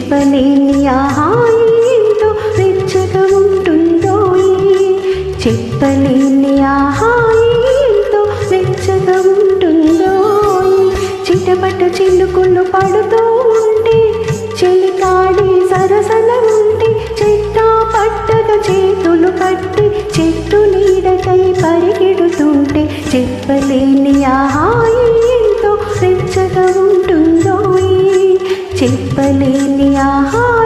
చెప్పలేని ఆ హాయి ఎంతో వెచ్చగా ఉంటుందో, చెప్పలేని ఆ హాయి ఎంతో వెచ్చగా ఉంటుందో. చిటపట చినుకులు పడుతూ ఉంటే, చెలికాడి సరసన ఉంటే, చెట్ట పట్టగా చేతులు కట్టి చెట్టు నీడకై పరిగెడుతుంటే, చెప్పలేని ఆ హాయి ఎంతో వెచ్చగా ఉంటుందో, చెప్పలేని ఆ హాయి